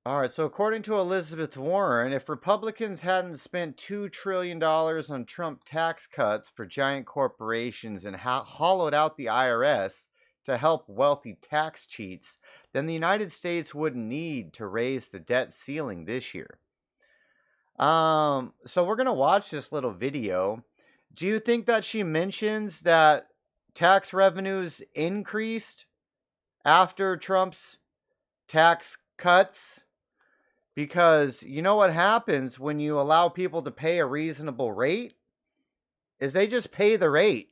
All right, so according to Elizabeth Warren, if Republicans hadn't spent $2 trillion on Trump tax cuts for giant corporations and hollowed out the IRS to help wealthy tax cheats, then the United States wouldn't need to raise the debt ceiling this year. So we're going to watch this little video. Do you think that she mentions that tax revenues increased after Trump's tax cuts? Because you know what happens when you allow people to pay a reasonable rate is they just pay the rate.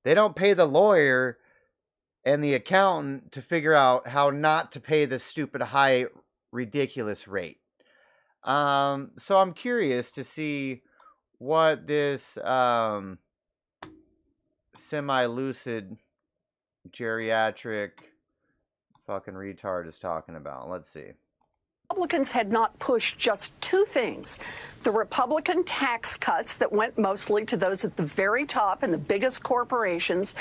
They don't pay the lawyer and the accountant to figure out how not to pay the stupid high ridiculous rate. So I'm curious to see what this semi-lucid geriatric fucking retard is talking about. Let's see. Republicans had not pushed just two things: the Republican tax cuts that went mostly to those at the very top and the biggest corporations,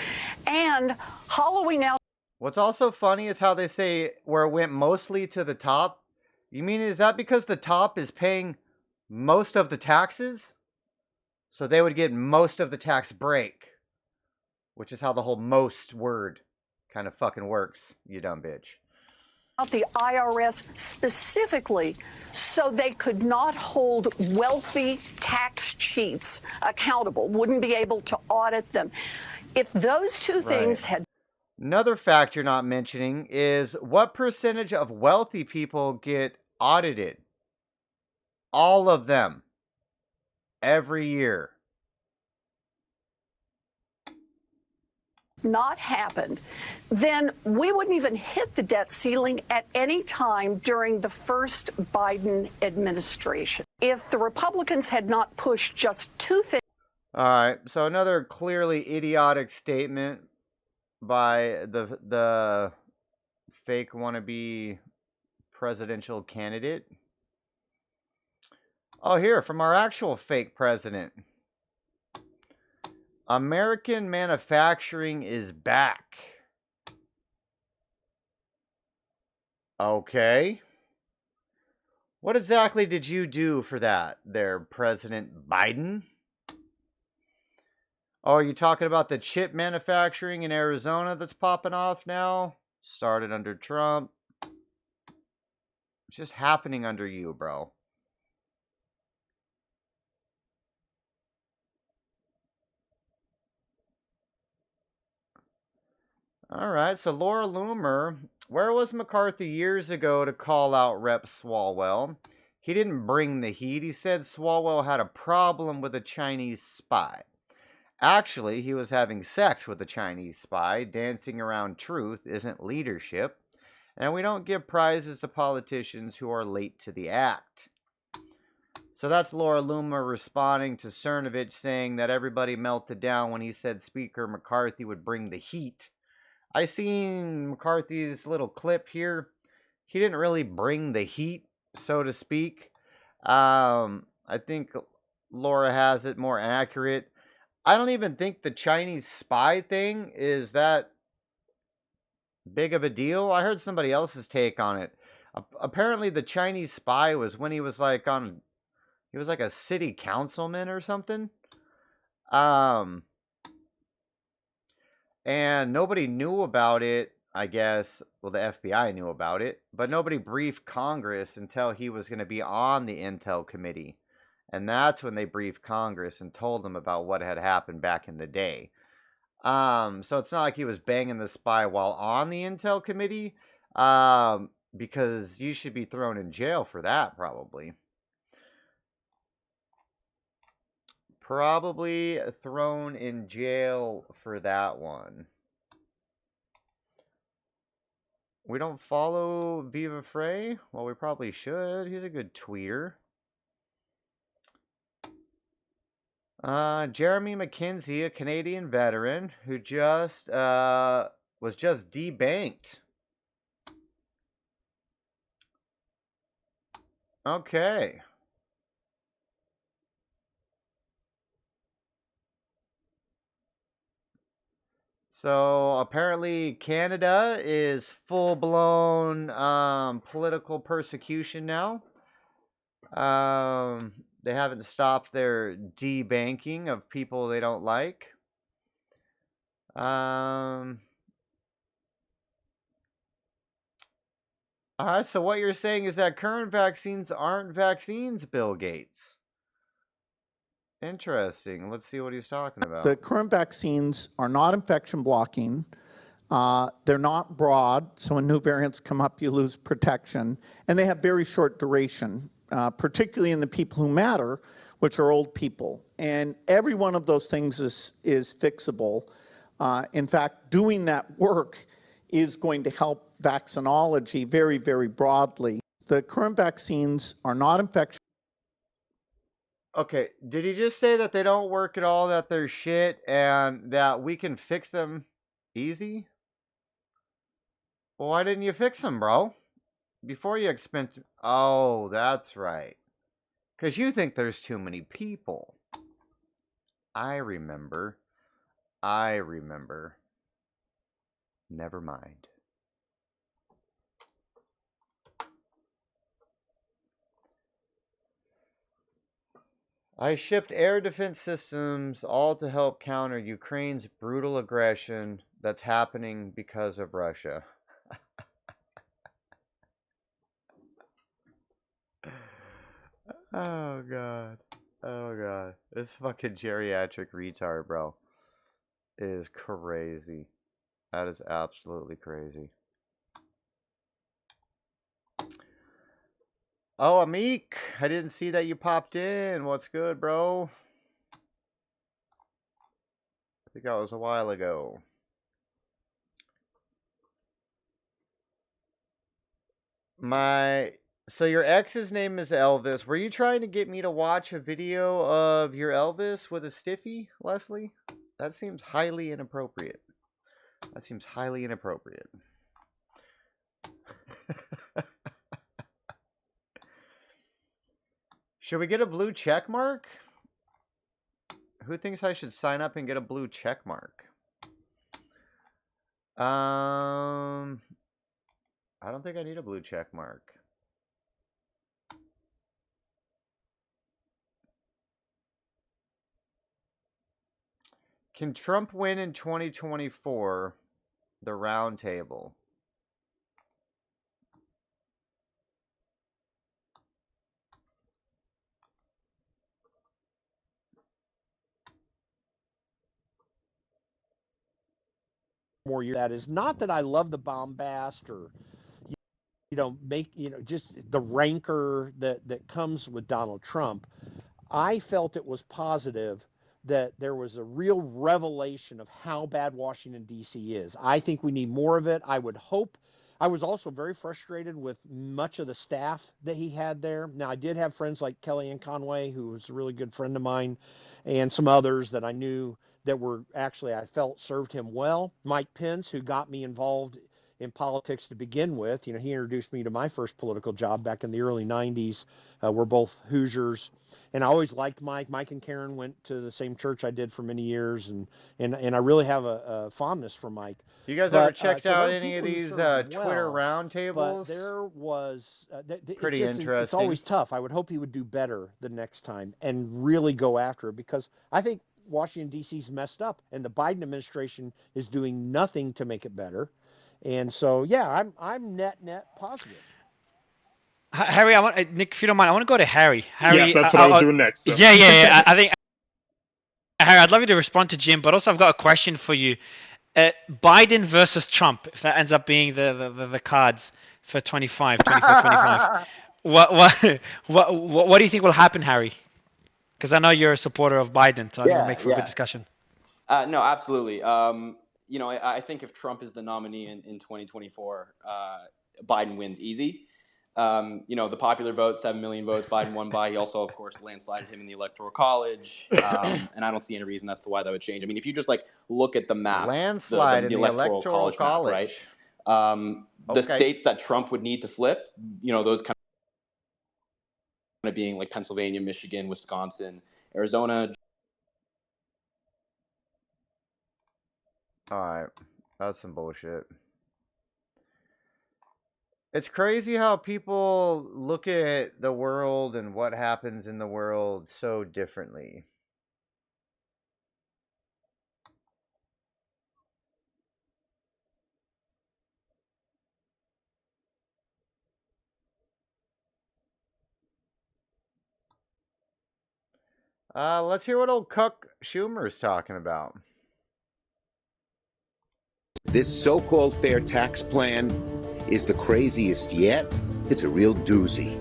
and hollowing out. What's also funny is how they say where it went mostly to the top. You mean, is that because the top is paying most of the taxes? So they would get most of the tax break, which is how the whole most word kind of fucking works, you dumb bitch. The IRS specifically so they could not hold wealthy tax cheats accountable, wouldn't be able to audit them. If those two things had... Another fact you're not mentioning is what percentage of wealthy people get audited? All of them. Every year. Not happened, then we wouldn't even hit the debt ceiling at any time during the first Biden administration. If the Republicans had not pushed just two things. All right, so another clearly idiotic statement by the fake wannabe presidential candidate. Oh, here, from our actual fake president. American manufacturing is back. Okay. What exactly did you do for that there, President Biden? Oh, are you talking about the chip manufacturing in Arizona that's popping off now? Started under Trump. It's just happening under you, bro. All right, so Laura Loomer, where was McCarthy years ago to call out Rep. Swalwell? He didn't bring the heat. He said Swalwell had a problem with a Chinese spy. Actually, he was having sex with a Chinese spy. Dancing around truth isn't leadership. And we don't give prizes to politicians who are late to the act. So that's Laura Loomer responding to Cernovich saying that everybody melted down when he said Speaker McCarthy would bring the heat. I seen McCarthy's little clip here. He didn't really bring the heat, so to speak. I think Laura has it more accurate. I don't even think the Chinese spy thing is that big of a deal. I heard somebody else's take on it. Apparently the Chinese spy was when he was like a city councilman or something. And nobody knew about it, I guess. Well, the FBI knew about it, but nobody briefed Congress until he was going to be on the Intel committee. And that's when they briefed Congress and told them about what had happened back in the day. So it's not like he was banging the spy while on the Intel committee, because you should be thrown in jail for that, probably. Probably thrown in jail for that one. We don't follow Viva Frey? Well, we probably should. He's a good tweeter. Jeremy McKenzie, a Canadian veteran who just was just debanked. Okay. So apparently Canada is full blown political persecution now. They haven't stopped their debanking of people they don't like. Um, all right. So what you're saying is that current vaccines aren't vaccines, Bill Gates. Interesting. Let's see what he's talking The about. current vaccines are not infection blocking. They're not broad, so when new variants come up, you lose protection. And they have very short duration, particularly in the people who matter, which are old people. And every one of those things is fixable. In fact, doing that work is going to help vaccinology very, very broadly. The current vaccines are not infection. Okay, did he just say that they don't work at all, that they're shit, and that we can fix them easy? Well, why didn't you fix them, bro? Before you expend. Oh, that's right. Because you think there's too many people. I remember. I remember. Never mind. I shipped air defense systems all to help counter Ukraine's brutal aggression that's happening because of Russia. Oh god. Oh god. This fucking geriatric retard, bro, is crazy. That is absolutely crazy. Oh, Amik, I didn't see that you popped in. What's good, bro? I think that was a while ago. So your ex's name is Elvis. Were you trying to get me to watch a video of your Elvis with a stiffy, Leslie? That seems highly inappropriate. That seems highly inappropriate. Should we get a blue check mark? Who thinks I should sign up and get a blue check mark? I don't think I need a blue check mark. Can Trump win in 2024? The round table. More years. That is not that I love the bombast or just the rancor that comes with Donald Trump. I felt it was positive that there was a real revelation of how bad Washington, D.C. is. I think we need more of it. I would hope. I was also very frustrated with much of the staff that he had there. Now, I did have friends like Kellyanne Conway, who was a really good friend of mine, and some others that I knew that were actually, I felt, served him well. Mike Pence, who got me involved in politics to begin with. He introduced me to my first political job back in the early 90s. We're both Hoosiers. And I always liked Mike. Mike and Karen went to the same church I did for many years, and I really have a fondness for Mike. You guys ever But checked so there out were any of people who these served him Twitter well, but roundtables? there was Pretty it's always interesting. tough. I would hope he would do better the next time and really go after it, because I think Washington D.C.'s messed up, and the Biden administration is doing nothing to make it better. And so, yeah, I'm net positive. Harry, Nick, if you don't mind, I want to go to Harry. Yeah, that's what I was doing next. So. Yeah. I think Harry, I'd love you to respond to Jim, but also I've got a question for you. Biden versus Trump, if that ends up being the cards for 24, 25. What do you think will happen, Harry? Because I know you're a supporter of Biden, so I think it'll make for a good discussion. No, absolutely. I think if Trump is the nominee in 2024, Biden wins easy. The popular vote, 7 million votes, Biden won by. He also, of course, landslided him in the Electoral College. And I don't see any reason as to why that would change. I mean, if you just look at the map, Landslide in the Electoral College. map, right? The states that Trump would need to flip, those kind of being like Pennsylvania, Michigan, Wisconsin, Arizona, Alright. That's some bullshit. It's crazy how people look at the world and what happens in the world so differently. Let's hear what old Cuck Schumer is talking about. This so-called fair tax plan is the craziest yet. It's a real doozy.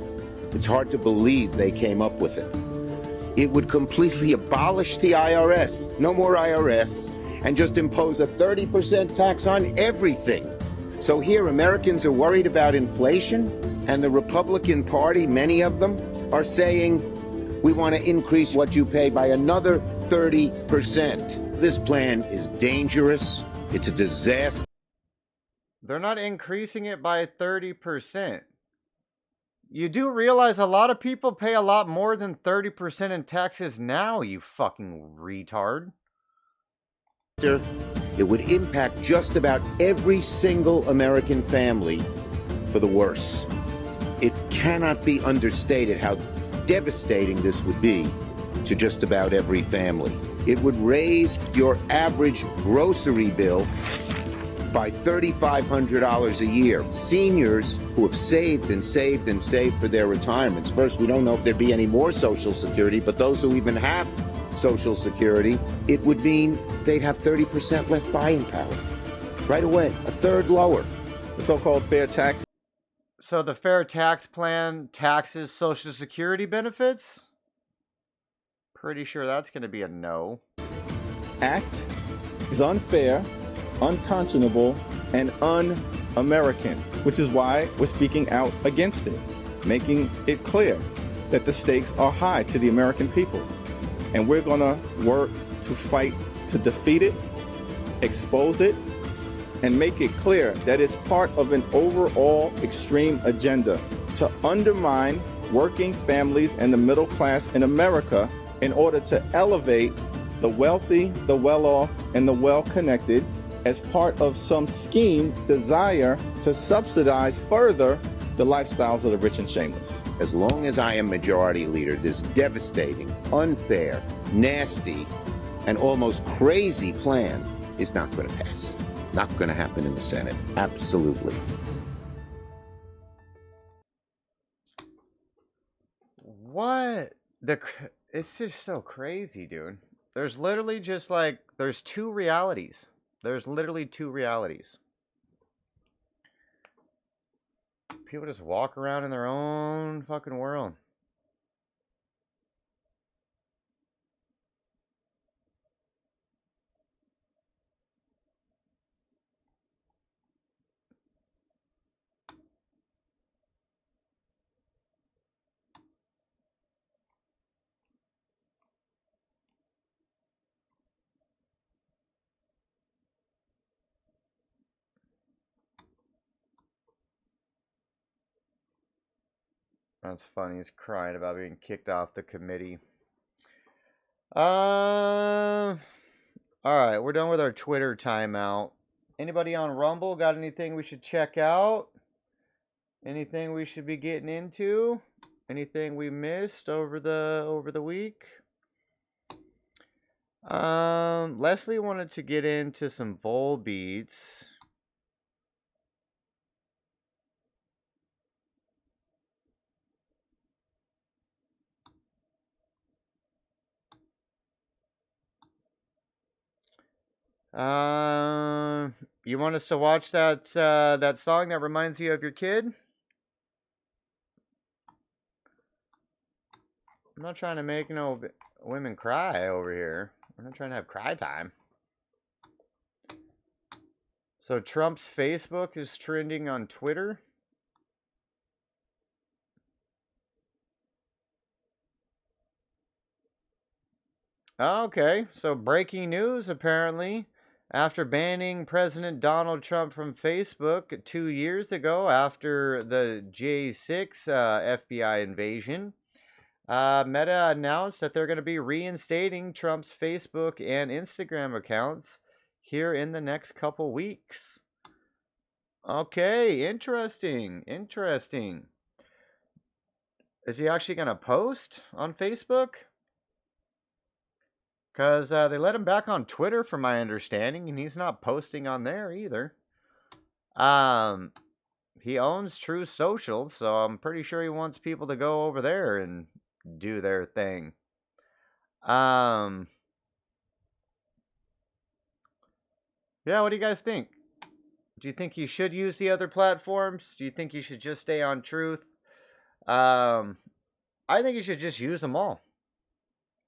It's hard to believe they came up with it. It would completely abolish the IRS. No more IRS. And just impose a 30% tax on everything. So here, Americans are worried about inflation, and the Republican Party, many of them, are saying, we want to increase what you pay by another 30%. This plan is dangerous. It's a disaster. They're not increasing it by 30%. You do realize a lot of people pay a lot more than 30% in taxes now, you fucking retard. It would impact just about every single American family for the worse. It cannot be understated how devastating this would be to just about every family. It would raise your average grocery bill by $3,500 a year. Seniors who have saved and saved and saved for their retirements. First, we don't know if there'd be any more Social Security, but those who even have Social Security, it would mean they'd have 30% less buying power. Right away, a third lower. The so-called fair tax. So the fair tax plan taxes Social Security benefits? Pretty sure that's going to be a no. Act is unfair, unconscionable, and un-American, which is why we're speaking out against it, making it clear that the stakes are high to the American people. And we're going to work to fight to defeat it, expose it, and make it clear that it's part of an overall extreme agenda to undermine working families and the middle class in America in order to elevate the wealthy, the well-off, and the well-connected as part of some scheme desire to subsidize further the lifestyles of the rich and shameless. As long as I am majority leader, this devastating, unfair, nasty, and almost crazy plan is not going to pass. Not going to happen in the Senate. Absolutely. What? It's just so crazy, dude. There's literally just like, there's two realities. There's literally two realities. People just walk around in their own fucking world. That's funny. He's crying about being kicked off the committee. All right, we're done with our Twitter timeout. Anybody on Rumble got anything we should check out? Anything we should be getting into? Anything we missed over the week? Leslie wanted to get into some Vol beats. You want us to watch that that song that reminds you of your kid? I'm not trying to make no women cry over here. We're not trying to have cry time. So Trump's Facebook is trending on Twitter. Okay, so breaking news apparently. After banning President Donald Trump from Facebook 2 years ago after the J6 FBI invasion, Meta announced that they're going to be reinstating Trump's Facebook and Instagram accounts, here in the next couple weeks. Okay, interesting. Interesting. Is he actually going to post on Facebook? Because they let him back on Twitter, from my understanding, and he's not posting on there either. He owns True Social, so I'm pretty sure he wants people to go over there and do their thing. Yeah, what do you guys think? Do you think you should use the other platforms? Do you think you should just stay on Truth? I think you should just use them all.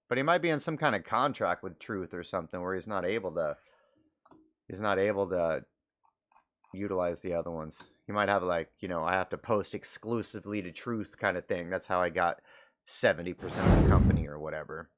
But he might be in some kind of contract with Truth or something where he's not able to utilize the other ones. He might have, like, you know, I have to post exclusively to Truth kind of thing. That's how I got 70% of the company or whatever.